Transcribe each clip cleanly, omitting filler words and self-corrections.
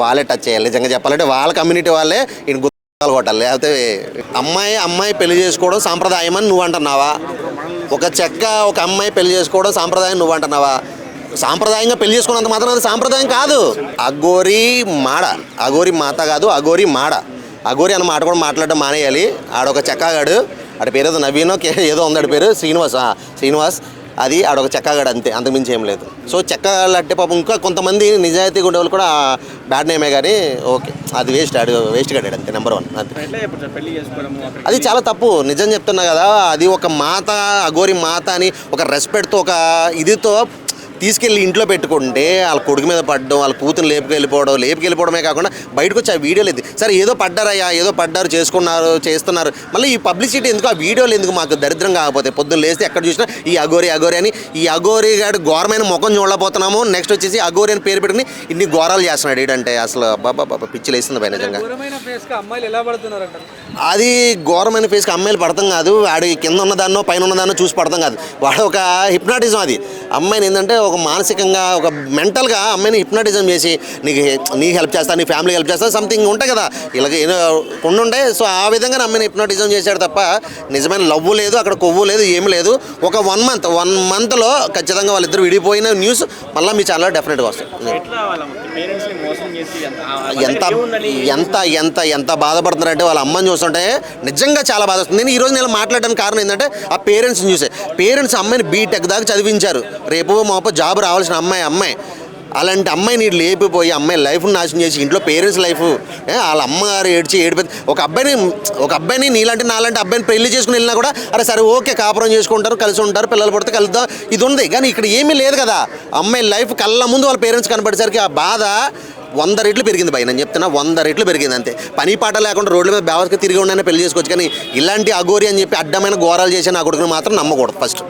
వాళ్ళే టచ్ చేయాలి. నిజంగా చెప్పాలంటే వాళ్ళ కమ్యూనిటీ వాళ్ళే ఈయన గుర్తాలు కొట్టాలి. లేకపోతే అమ్మాయి పెళ్లి చేసుకోవడం సాంప్రదాయం అని నువ్వు అంటున్నావా? ఒక అమ్మాయి పెళ్లి చేసుకోవడం సాంప్రదాయం నువ్వు అంటున్నావా? సాంప్రదాయంగా పెళ్లి చేసుకున్నంత మాత్రం అది సాంప్రదాయం కాదు. అఘోరి మాత కాదు, అఘోరి మాడ. అఘోరి అన్న మాట కూడా మాట్లాడడం మానేయాలి. ఆడొక చెక్కగాడు, ఆడ పేరు ఏదో నవీనో ఏదో ఉందాడు పేరు, శ్రీనివాస్. అది ఆడొక చెక్కగాడు అంతే, అంతకుమించి ఏం లేదు. సో చెక్కగాళ్ళు అంటే పాపం ఇంకా కొంతమంది నిజాయితీగా ఉండే వాళ్ళు కూడా బ్యాడ్ నేమే, కానీ ఓకే అది వేస్ట్ గాడాడు అంతే, నెంబర్ 1 అంతే. అది చాలా తప్పు, నిజం చెప్తున్నా కదా. అది ఒక మాత, అఘోరి మాత అని ఒక రెస్పెక్ట్తో, ఒక ఇదితో తీసుకెళ్ళి ఇంట్లో పెట్టుకుంటే వాళ్ళ కొడుకు మీద పడడం, వాళ్ళ కూతురు లేపుకెళ్ళిపోవడమే కాకుండా బయటకు వచ్చి ఆ వీడియోలు ఇది సరే ఏదో పడ్డారు చేస్తున్నారు, మళ్ళీ ఈ పబ్లిసిటీ ఎందుకు, ఆ వీడియోలు ఎందుకు? మాకు దరిద్రం కాకపోతే పొద్దున్న లేస్తే ఎక్కడ చూసినా ఈ అఘోరి అని, ఈ అఘోరి గారు ఘోరమైన ముఖం చూడలేకపోతున్నాము. నెక్స్ట్ వచ్చేసి అఘోరి అని పేరు పెట్టుకుని ఇన్ని ఘోరాలు చేస్తున్నాడు ఏంటంటే అసలు బాబా పిచ్చి లేస్తుంది పై. నిజంగా అది ఘోరమైన ఫేస్కి అమ్మాయిలు పడతాం కాదు, వాడి కింద ఉన్నదాన్నో పైన ఉన్నదాన్నో చూసి పడతాం కాదు. వాడు ఒక హిప్నాటిజం. అది అమ్మాయిని ఏంటంటే ఒక మానసికంగా, ఒక మెంటల్గా అమ్మాయిని హిప్నాటిజం చేసి నీ హెల్ప్ చేస్తా, నీ ఫ్యామిలీ హెల్ప్ చేస్తా, సంథింగ్ ఉంటాయి కదా ఇలాగ ఉండుండే. సో ఆ విధంగా అమ్మాయిని హిప్నాటిజం చేశాడు తప్ప నిజమైన లవ్ లేదు, అక్కడ కొవ్వు లేదు, ఏమి లేదు. ఒక 1 మంత్లో ఖచ్చితంగా వాళ్ళిద్దరు విడిపోయిన న్యూస్ మళ్ళీ మీ ఛానల్లో డెఫినెట్గా వస్తాయి. ఎంత బాధపడుతున్నారంటే వాళ్ళ అమ్మని చూస్తుంటే నిజంగా చాలా బాధ వస్తుంది. నేను మాట్లాడడానికి కారణం ఏంటంటే ఆ పేరెంట్స్ని చూసే. పేరెంట్స్ అమ్మాయిని బీటెక్ దాకా చదివించారు, రేపు మాపో జాబ్ రావాల్సిన అమ్మాయి అలాంటి అమ్మాయిని లేపిపోయి అమ్మాయి లైఫ్ని నాశనం చేసి ఇంట్లో పేరెంట్స్ లైఫ్, వాళ్ళ అమ్మగారు ఏడిపోయి ఒక అబ్బాయిని నాలాంటి అబ్బాయిని పెళ్లి చేసుకుని వెళ్ళినా కూడా అరే సరే ఓకే కాపురం చేసుకుంటారు, కలిసి ఉంటారు, పిల్లలు పడితే కలుద్దాం, ఇది ఉంది. కానీ ఇక్కడ ఏమీ లేదు కదా. అమ్మాయి లైఫ్ కళ్ళ ముందు వాళ్ళ పేరెంట్స్ కనపడేసరికి ఆ బాధ 100 రెట్లు పెరిగింది భయ్. నేను చెప్తున్నా 100 రెట్లు పెరిగింది అంతే. పని పాట లేకుండా రోడ్ల మీద బేవర్స్గా తిరిగి ఉండనే పెళ్లి చేసుకోవచ్చు, కానీ ఇలాంటి అఘోరి అని చెప్పి అడ్డమైన ఘోరాలు చేసి నా కొడుకుని మాత్రం నమ్మకూడదు. ఫస్ట్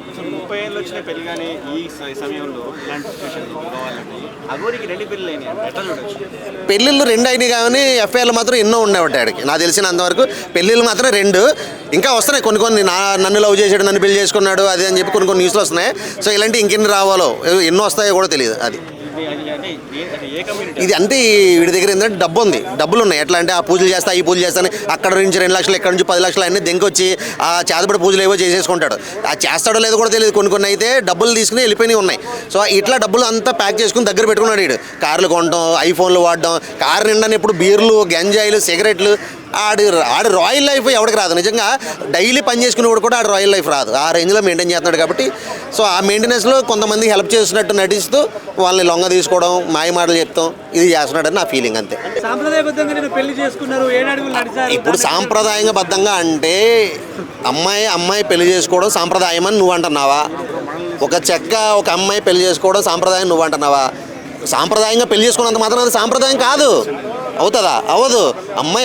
పెళ్ళిళ్ళు 2 అయినాయి కానీ ఎఫ్ఐఆర్లు మాత్రం ఎన్నో ఉండేవాటి ఆడికి. నాకు తెలిసినంతవరకు పెళ్ళిళ్ళు మాత్రం 2 ఇంకా వస్తున్నాయి. కొన్ని నన్ను లవ్ చేసాడు, నన్ను పెళ్లి చేసుకున్నాడు అది అని చెప్పి కొన్ని న్యూస్లు వస్తున్నాయి. సో ఇలాంటి ఇంకెన్ని రావాలో, ఎన్నో వస్తాయో కూడా తెలియదు. అది ఇది అంటే వీడి దగ్గర ఏంటంటే డబ్బులు ఉన్నాయి. ఎట్లా అంటే ఆ పూజలు చేస్తా, ఈ పూజలు చేస్తాను, అక్కడ నుంచి 2 లక్షలు, ఇక్కడ నుంచి 10 లక్షలు అన్నీ దెంకొచ్చి ఆ చేతబడి పూజలు ఏవో చేసేసుకుంటాడు. ఆ చేస్తాడో లేదో కూడా తెలియదు. కొన్ని అయితే డబ్బులు తీసుకుని వెళ్ళిపోయినవి ఉన్నాయి. సో ఇట్లా డబ్బులు అంతా ప్యాక్ చేసుకుని దగ్గర పెట్టుకున్నాడు వీడు. కార్లు కొనడం, ఐఫోన్లు వాడడం, కారు నిండా ఇప్పుడు బీర్లు, గంజాయిలు, సిగరెట్లు. ఆడు రాయల్ లైఫ్ ఎవరికి రాదు. నిజంగా డైలీ పని చేసుకునేవాడు కూడా ఆడు రాయల్ లైఫ్ రాదు. ఆ రేంజ్లో మెయింటైన్ చేస్తున్నాడు. కాబట్టి సో ఆ మెయింటెనెన్స్లో కొంతమంది హెల్ప్ చేస్తున్నట్టు నటిస్తూ వాళ్ళని లొంగ తీసుకోవడం, మాయ మాటలు చెప్తాం, ఇది చేస్తున్నాడని నా ఫీలింగ్ అంతే. ఇప్పుడు సాంప్రదాయబద్ధంగా అంటే అమ్మాయి పెళ్లి చేసుకోవడం సాంప్రదాయం అని నువ్వు అంటున్నావా? ఒక అమ్మాయి పెళ్లి చేసుకోవడం సాంప్రదాయం నువ్వు అంటున్నావా? సాంప్రదాయంగా పెళ్లి చేసుకున్నంత మాత్రం అది సాంప్రదాయం కాదు. అవుతుందా? అవ్వదు.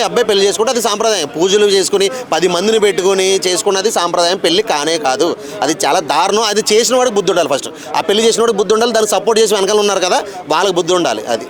అబ్బాయి పెళ్లి చేసుకుంటే అది సాంప్రదాయం. పూజలు చేసుకుని 10 మందిని పెట్టుకుని చేసుకున్నది సాంప్రదాయం, పెళ్లి కానే కాదు. అది చాలా దారుణం. అది చేసిన వాడికి బుద్ధి ఉండాలి. ఫస్ట్ ఆ పెళ్లి చేసిన వాడికి బుద్ధి ఉండాలి. దాన్ని సపోర్ట్ చేసి వెనకాల ఉన్నారు కదా, వాళ్ళకి బుద్ధి ఉండాలి. అది